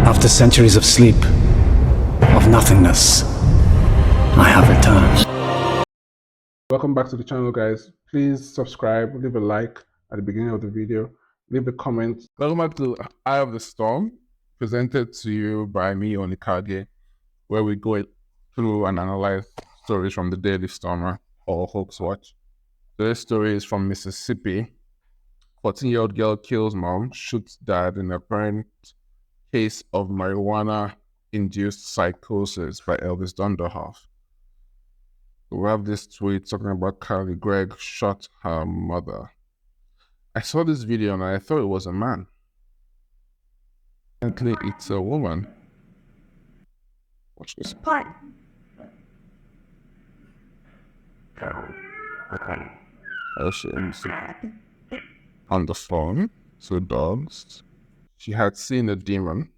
After centuries of sleep, of nothingness, I have returned. Welcome back to the channel, guys. Please subscribe, leave a like at the beginning of the video, leave a comment. Welcome back to Eye of the Storm, presented to you by me, Onikage, where we go through and analyze stories from the Daily Stormer or Hoax Watch. Today's story is from Mississippi. 14-year-old girl kills mom, shoots dad in apparent case of marijuana-induced psychosis by Elvis Dunderhoff. We have this tweet talking about Carly Gregg shot her mother. I saw this video and I thought it was a man. Apparently it's a woman. Watch this. On the phone, two dogs. She had seen a demon.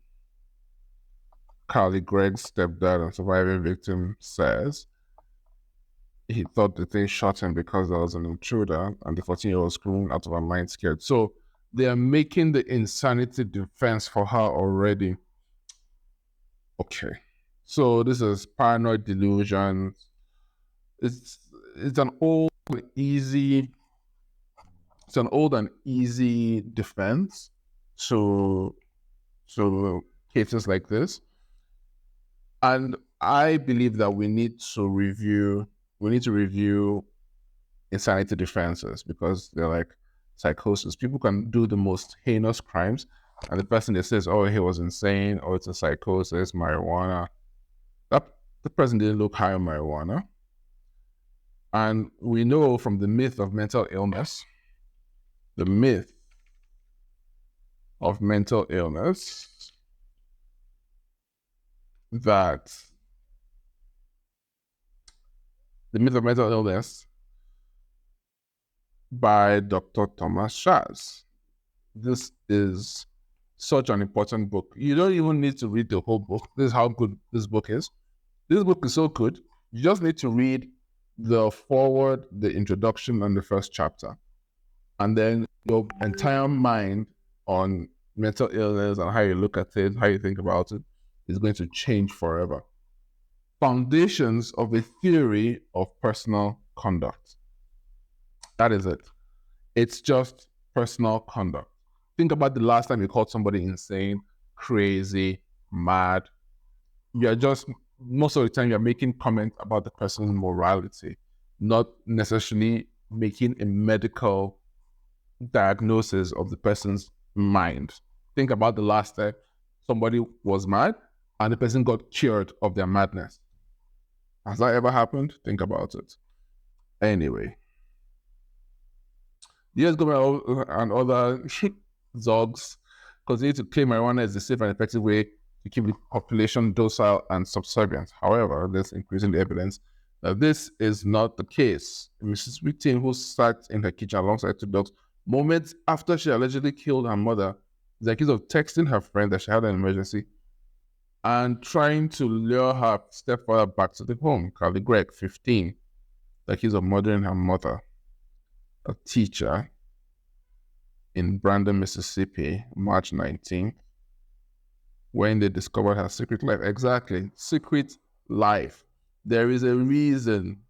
Carly Gregg's stepdad and surviving victim says he thought the thing shot him because there was an intruder, and the 14-year-old was screaming out of her mind scared. So they are making the insanity defense for her already. Okay. So this is paranoid delusion. It's an old and easy defense to cases like this. And I believe that we need to review insanity defenses, because they're like psychosis. People can do the most heinous crimes, and the person that says, oh, he was insane, or it's a psychosis, marijuana, the person didn't look high on marijuana. And we know from the myth of mental illness, that by Dr. Thomas Schaas. This is such an important book. You don't even need to read the whole book. This is how good this book is. This book is so good. You just need to read the foreword, the introduction, and the first chapter. And then your entire mind on mental illness and how you look at it, how you think about it, is going to change forever. Foundations of a theory of personal conduct. That is it. It's just personal conduct. Think about the last time you called somebody insane, crazy, mad. You're just, most of the time, you're making comments about the person's morality, not necessarily making a medical diagnosis of the person's mind. Think about the last time somebody was mad and the person got cured of their madness. Has that ever happened? Think about it. Anyway, the US government and other zogs continue to claim marijuana is a safe and effective way to keep the population docile and subservient. However, there's increasing evidence that this is not the case. A Mississippi teen who sat in her kitchen alongside two dogs moments after she allegedly killed her mother is accused of texting her friend that she had an emergency and trying to lure her stepfather back to the home. Carly Gregg, 15, accused of murdering her mother, a teacher in Brandon, Mississippi, March 19th, when they discovered her secret life. Exactly, secret life. There is a reason.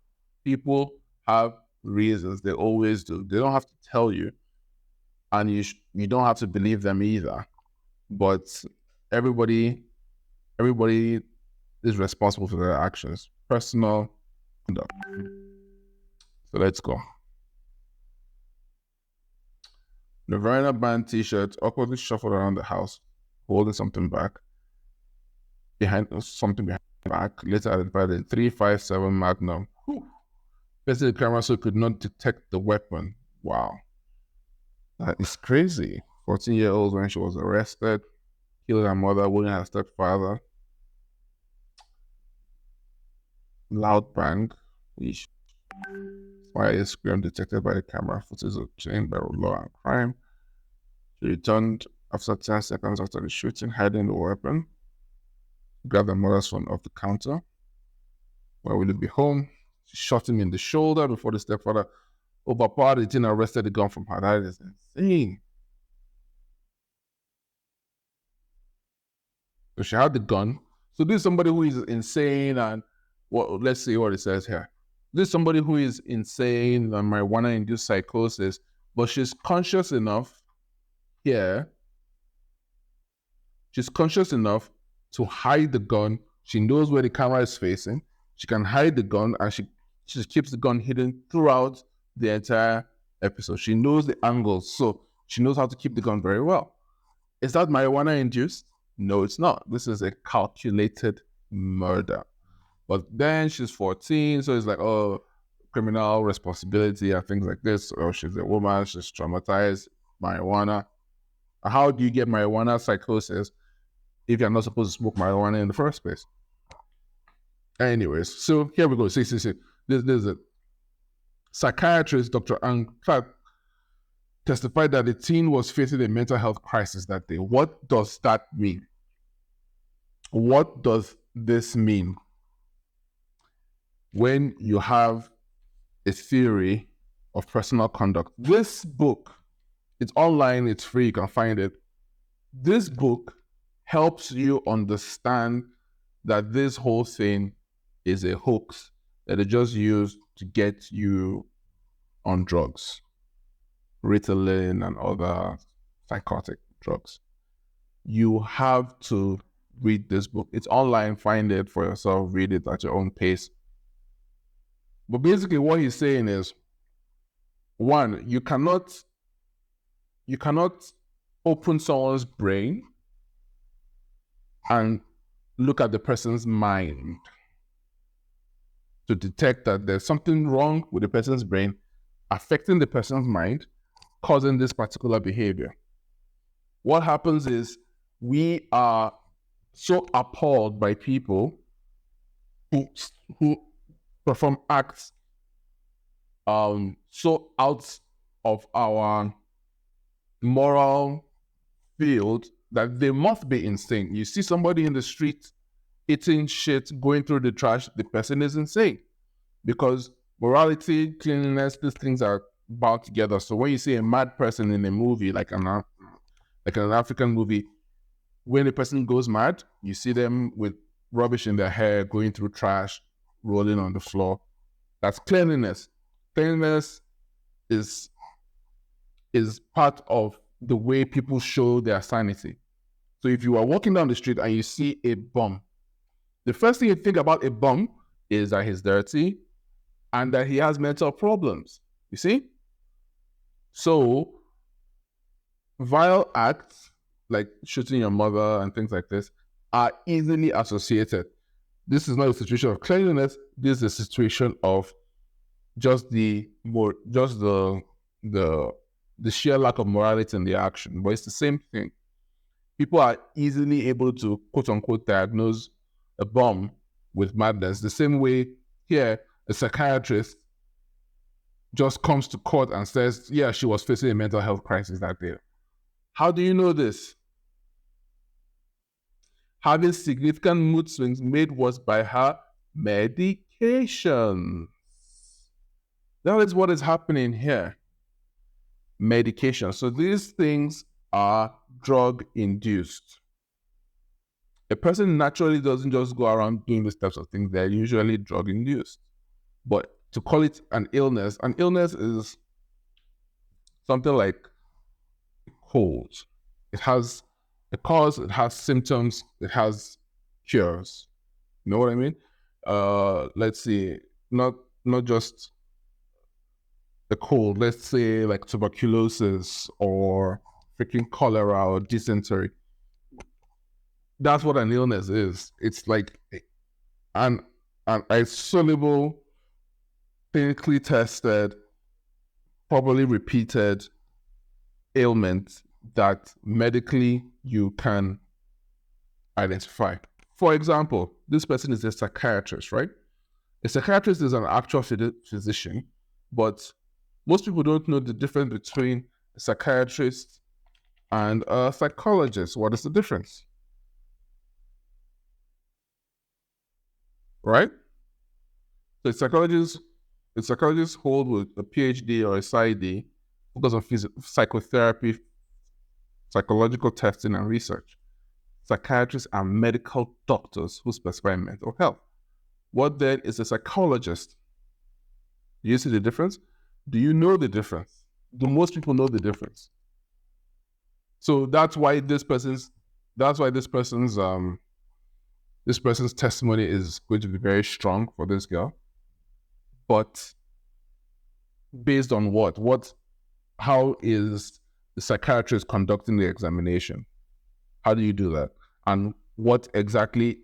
People have reasons. They always do. They don't have to tell you, and you don't have to believe them either. But everybody is responsible for their actions. Personal conduct. So let's go. The Verena band t-shirt awkwardly shuffled around the house, holding something back. Behind the back, later identified a .357 Magnum. Facing the camera so it could not detect the weapon. Wow. That is crazy. 14-year-old when she was arrested, killed her mother, wounded her stepfather. Loud bang. Fire scream detected by the camera footage obtained by law and crime. She returned after 10 seconds after the shooting, hiding the weapon. Grabbed her mother's phone off the counter. Where will it be home? She shot him in the shoulder before the stepfather overpowered the teen and wrested the gun from her. That is insane. So she had the gun. So this is somebody who is insane and let's see what it says here. This is somebody who is insane and marijuana-induced psychosis, but she's conscious enough here. She's conscious enough to hide the gun. She knows where the camera is facing. She can hide the gun, and she keeps the gun hidden throughout the entire episode. She knows the angles, so she knows how to keep the gun very well. Is that marijuana induced? No, it's not. This is a calculated murder. But then she's 14, so it's like, oh, criminal responsibility and things like this. Or she's a woman, she's traumatized, marijuana. How do you get marijuana psychosis if you're not supposed to smoke marijuana in the first place? Anyways, so here we go. See. This is it. Psychiatrist Dr. Ang Clark testified that the teen was facing a mental health crisis that day. What does that mean? What does this mean? When you have a theory of personal conduct. This book, it's online, it's free, you can find it. This book helps you understand that this whole thing is a hoax that they just used to get you on drugs, Ritalin and other psychotic drugs. You have to read this book. It's online, find it for yourself, read it at your own pace. But basically what he's saying is, one, you cannot open someone's brain and look at the person's mind to detect that there's something wrong with the person's brain affecting the person's mind, causing this particular behavior. What happens is we are so appalled by people who perform acts so out of our moral field that they must be insane. You see somebody in the street eating shit, going through the trash, the person is insane. Because morality, cleanliness, these things are bound together. So when you see a mad person in a movie, like an African movie, when a person goes mad, you see them with rubbish in their hair, going through trash, rolling on the floor. That's cleanliness. Cleanliness is part of the way people show their sanity. So if you are walking down the street and you see a bum, the first thing you think about a bum is that he's dirty and that he has mental problems. You see? So vile acts like shooting your mother and things like this are easily associated. This is not a situation of cleanliness. This is a situation of just the sheer lack of morality in the action. But it's the same thing. People are easily able to, quote unquote, diagnose a bum with madness. The same way here, a psychiatrist just comes to court and says, yeah, she was facing a mental health crisis that day. How do you know this? Having significant mood swings made worse by her medication. That is what is happening here. Medication. So these things are drug-induced. A person naturally doesn't just go around doing these types of things. They're usually drug-induced. But to call it an illness is something like cold. It has a cause, it has symptoms, it has cures. You know what I mean? Let's see, not just a cold, let's say like tuberculosis or freaking cholera or dysentery. That's what an illness is. It's like an isolated, clinically tested, probably repeated ailment that medically you can identify. For example, this person is a psychiatrist, right? A psychiatrist is an actual physician, but most people don't know the difference between a psychiatrist and a psychologist. What is the difference? Right? So a psychologist hold with a PhD or a PsyD focus on psychotherapy, psychological testing and research. psychiatrists are medical doctors who specify in mental health. What then is a psychologist? Do you see the difference? Do you know the difference? Do most people know the difference? So that's why this person's testimony is going to be very strong for this girl. But based on what? How is the psychiatrist conducting the examination? How do you do that? And what exactly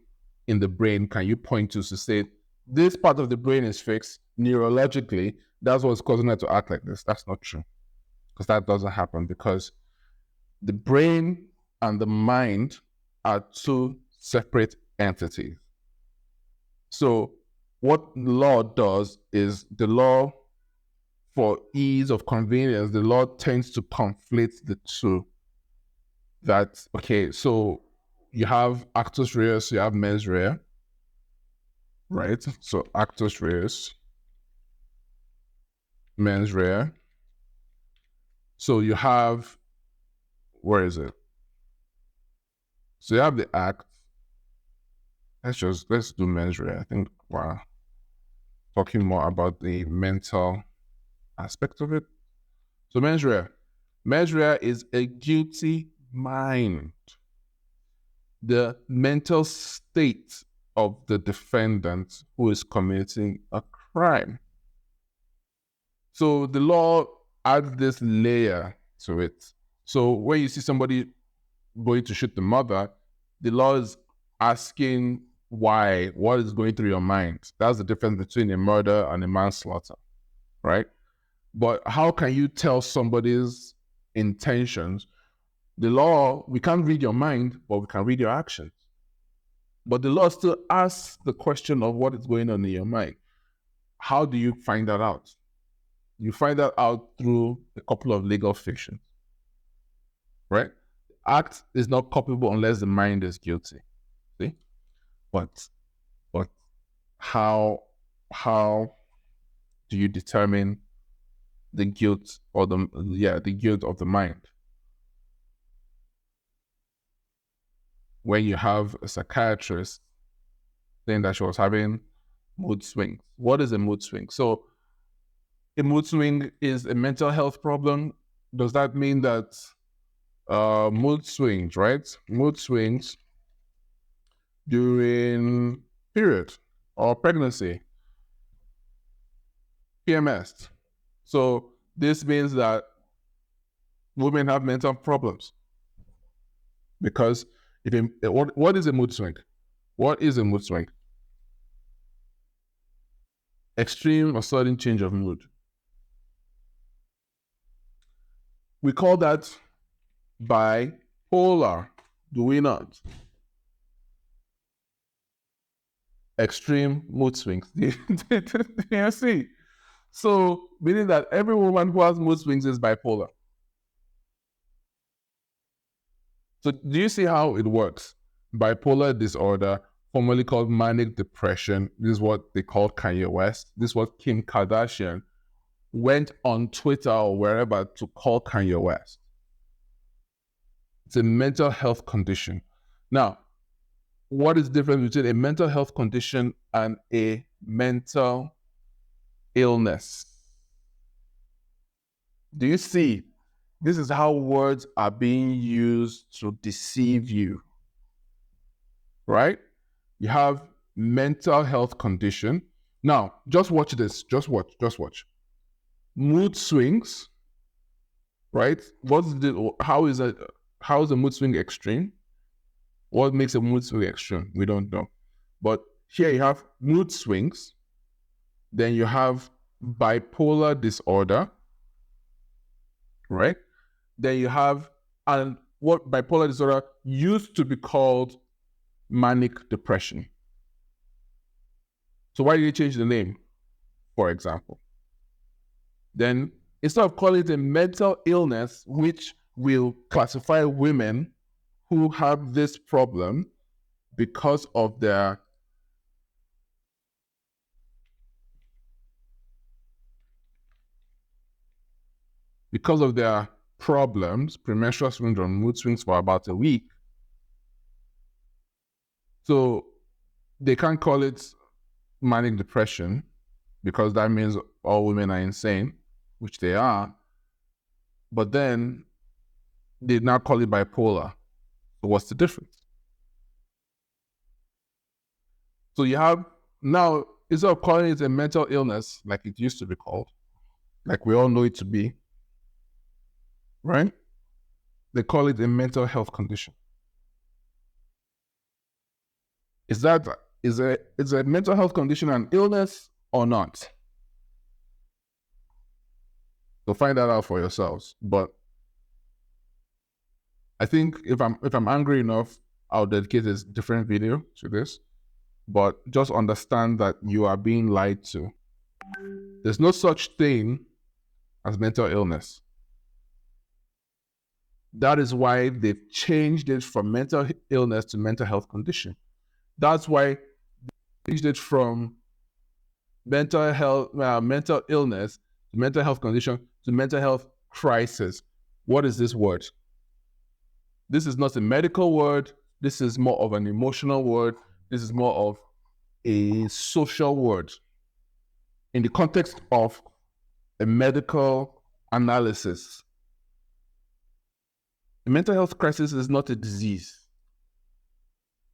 in the brain can you point to say, this part of the brain is fixed neurologically, that's what's causing her to act like this? That's not true. Because that doesn't happen, because the brain and the mind are two separate entities. So what the law does is, the law, for ease of convenience, the law tends to conflate the two. That, okay, so you have actus reus, you have mens rea, right? So actus reus, mens rea. So you have, where is it? So you have the act. Let's do mens rea. I think we're talking more about the mental aspect of it. So mens rea. Mens rea is a guilty mind. The mental state of the defendant who is committing a crime. So the law adds this layer to it. So when you see somebody going to shoot the mother, the law is asking why, what is going through your mind. That's the difference between a murder and a manslaughter, right? But how can you tell somebody's intentions? The law, we can't read your mind, but we can read your actions. But the law still asks the question of what is going on in your mind. How do you find that out? You find that out through a couple of legal fictions, right? Act is not culpable unless the mind is guilty. See? But how do you determine the guilt or the guilt of the mind? When you have a psychiatrist saying that she was having mood swings. What is a mood swing? So a mood swing is a mental health problem. Does that mean that mood swings, right? Mood swings during period or pregnancy, PMS. So this means that women have mental problems. Because what is a mood swing? What is a mood swing? Extreme or sudden change of mood. We call that bipolar, do we not? Extreme mood swings. Do you see? So, meaning that every woman who has mood swings is bipolar. So, do you see how it works? Bipolar disorder, formerly called manic depression, this is what they call Kanye West. This is what Kim Kardashian went on Twitter or wherever to call Kanye West. It's a mental health condition. Now, what is the difference between a mental health condition and a mental illness? Do you see? This is how words are being used to deceive you, right? You have mental health condition. Now, just watch this. Just watch. Mood swings, right? How is a mood swing extreme? What makes a mood swing extreme? We don't know. But here you have mood swings. Then you have bipolar disorder, right? Then you have, and what bipolar disorder used to be called manic depression. So why did you change the name, for example? Then instead of calling it a mental illness, which will classify women who have this problem because of their problems, premenstrual syndrome, mood swings for about a week, So they can't call it manic depression because that means all women are insane, which they are. But then they now call it bipolar. So what's the difference? So you have now, instead of calling it a mental illness like it used to be called, like we all know it to be, right? They call it a mental health condition. Is a mental health condition an illness or not? So find that out for yourselves. But I think if I'm angry enough, I'll dedicate a different video to this. But just understand that you are being lied to. There's no such thing as mental illness. That is why they've changed it from mental illness to mental health condition. That's why they changed it from mental illness to mental health condition to mental health crisis. What is this word? This is not a medical word. This is more of an emotional word. This is more of a social word in the context of a medical analysis. A mental health crisis is not a disease.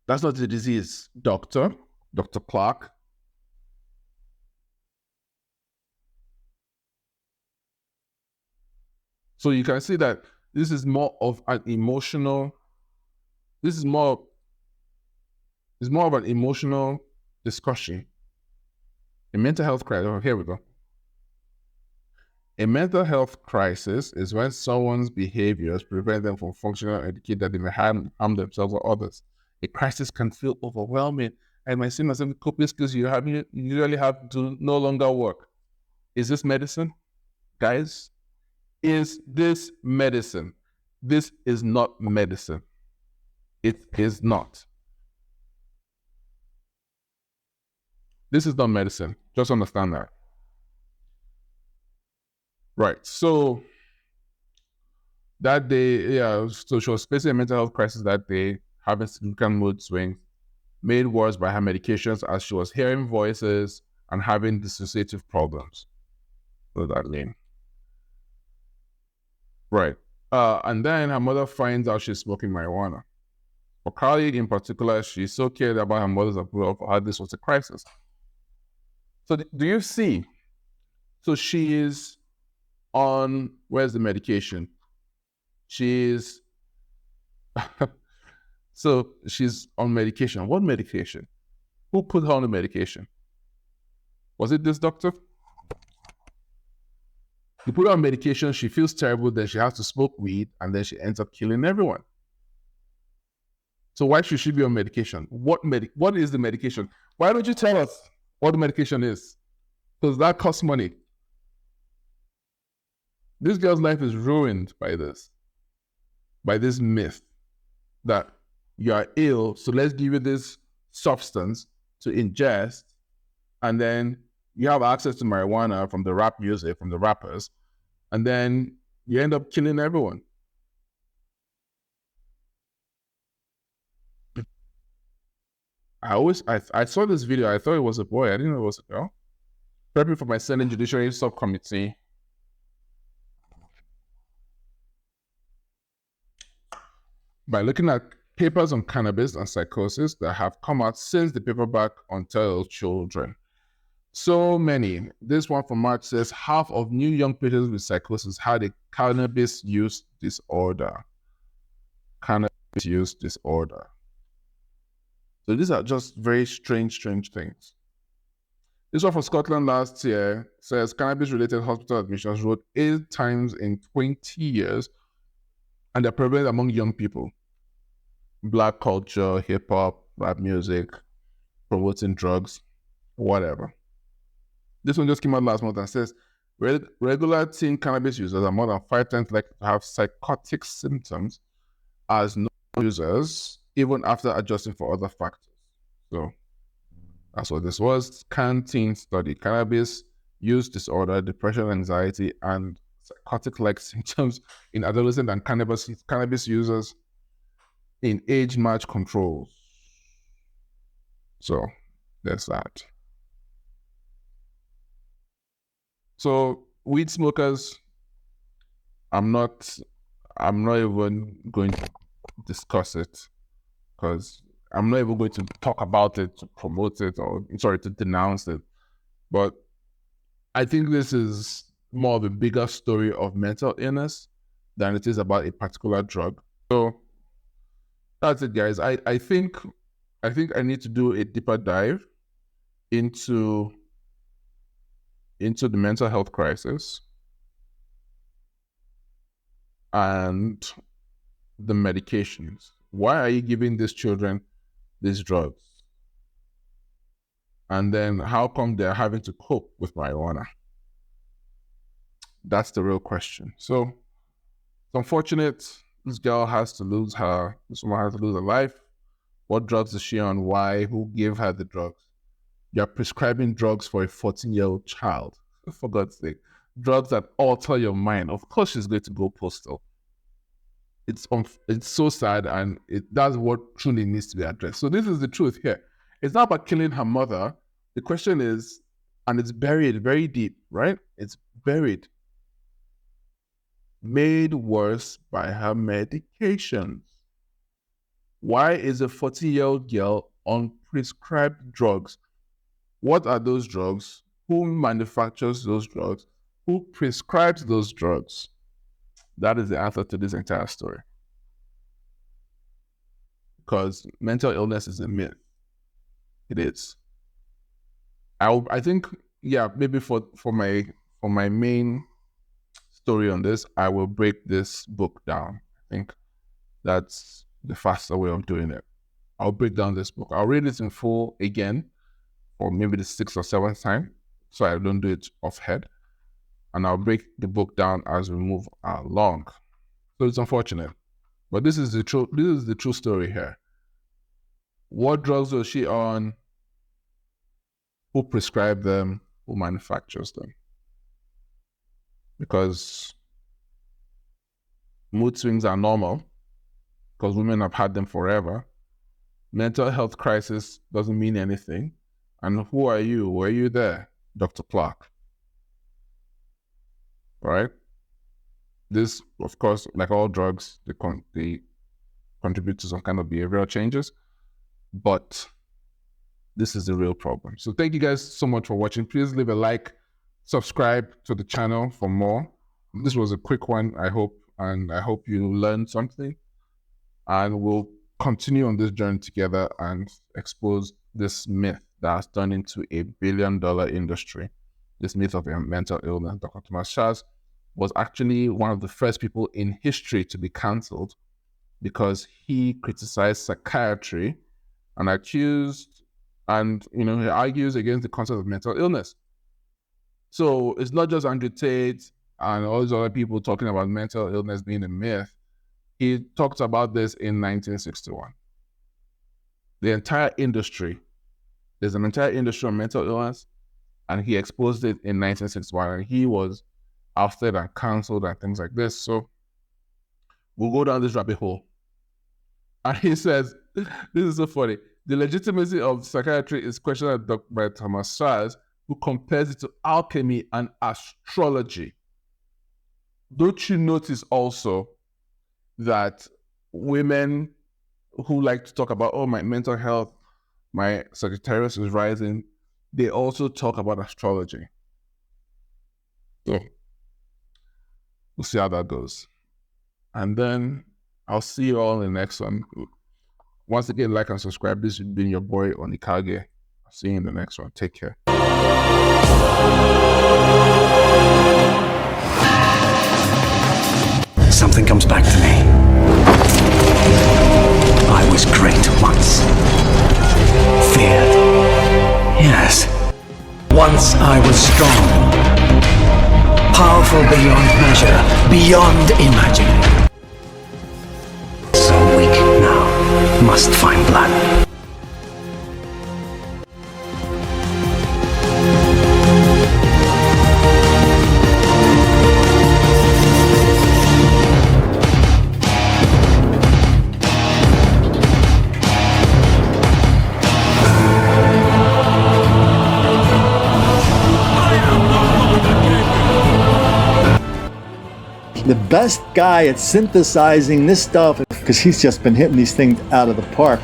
That's not a disease, Dr. Clark. So you can see that this is more of an emotional, it's more of an emotional discussion. A mental health crisis, oh, here we go. A mental health crisis is when someone's behaviors prevent them from functioning or indicate that they may harm themselves or others. A crisis can feel overwhelming and might seem as if the coping skills you usually have do no longer work. Is this medicine? Guys, is this medicine? This is not medicine. It is not. This is not medicine. Just understand that. Right. So that day, so she was facing a mental health crisis that day, having significant mood swings, made worse by her medications as she was hearing voices and having dissociative problems. What does that mean? Right. And then her mother finds out she's smoking marijuana. For Carly in particular, she's so cared about her mother's approval of how this was a crisis. So do you see? So she is on, where's the medication? She's, so she's on medication. What medication? Who put her on the medication? Was it this doctor? You put her on medication, she feels terrible, then she has to smoke weed, and then she ends up killing everyone. So why should she be on medication? What is the medication? Why don't you tell us what the medication is? Because that costs money. This girl's life is ruined by this myth that you are ill, so let's give you this substance to ingest, and then you have access to marijuana from the rap music, from the rappers, and then you end up killing everyone. I saw this video, I thought it was a boy, I didn't know it was a girl. Prepping for my Senate Judiciary Subcommittee. By looking at papers on cannabis and psychosis that have come out since the paperback on Tell Children. So many. This one from March says half of new young patients with psychosis had a cannabis use disorder. Cannabis use disorder. So these are just very strange things. This one from Scotland last year says cannabis-related hospital admissions rose 8 times in 20 years, and they're prevalent among young people. Black culture, hip-hop, rap music, promoting drugs, whatever. This one just came out last month and says regular teen cannabis users are more than 5 times likely to have psychotic symptoms as non-users, even after adjusting for other factors. So that's what this was. Teen study, cannabis use disorder, depression, anxiety, and psychotic-like symptoms in adolescent and cannabis users in age match controls. So there's that. So weed smokers, I'm not even going to discuss it, because I'm not even going to talk about it, to promote it, or to denounce it. But I think this is more of a bigger story of mental illness than it is about a particular drug. So that's it, guys. I think I need to do a deeper dive into the mental health crisis and the medications. Why are you giving these children these drugs? And then how come they're having to cope with marijuana? That's the real question. So it's unfortunate this woman has to lose her life. What drugs is she on? Why? Who gave her the drugs? You're prescribing drugs for a 14-year-old child. For God's sake. Drugs that alter your mind. Of course she's going to go postal. It's so sad, and that's what truly needs to be addressed. So this is the truth here. It's not about killing her mother. The question is, and it's buried very deep, right? It's buried. Made worse by her medications. Why is a 14-year-old girl on prescribed drugs? What are those drugs? Who manufactures those drugs? Who prescribes those drugs? That is the answer to this entire story. Because mental illness is a myth. It is. I think, yeah, maybe for my main story on this, I will break this book down. I think that's the faster way of doing it. I'll break down this book. I'll read it in full again, or maybe the 6th or 7th time, so I don't do it off head. And I'll break the book down as we move along. So it's unfortunate, but this is the true story here. What drugs was she on? Who prescribed them? Who manufactures them? Because mood swings are normal, because women have had them forever. Mental health crisis doesn't mean anything. And who are you? Were you there, Dr. Clark? Right? This, of course, like all drugs, they contribute to some kind of behavioral changes, but this is the real problem. So thank you guys so much for watching. Please leave a like, subscribe to the channel for more. This was a quick one, I hope, and I hope you learned something. And we'll continue on this journey together and expose this myth that has turned into a billion-dollar industry. This myth of mental illness. Dr. Thomas Schaas was actually one of the first people in history to be cancelled because he criticized psychiatry and he argues against the concept of mental illness. So it's not just Andrew Tate and all these other people talking about mental illness being a myth. He talked about this in 1961. There's an entire industry on mental illness, and he exposed it in 1961, and he was ousted and cancelled and things like this. So we'll go down this rabbit hole. And he says, this is so funny, the legitimacy of psychiatry is questioned by Thomas Schaas, who compares it to alchemy and astrology. Don't you notice also that women who like to talk about, oh, my mental health, my Sagittarius is rising, they also talk about astrology. So we'll see how that goes. And then I'll see you all in the next one. Once again, like and subscribe. This has been your boy Onikage. I'll see you in the next one. Take care. Something comes back to me. I was great once. Feared. Yes. Once I was strong. Powerful beyond measure, beyond imagining. So weak now, must find blood. the best guy at synthesizing this stuff, because he's just been hitting these things out of the park.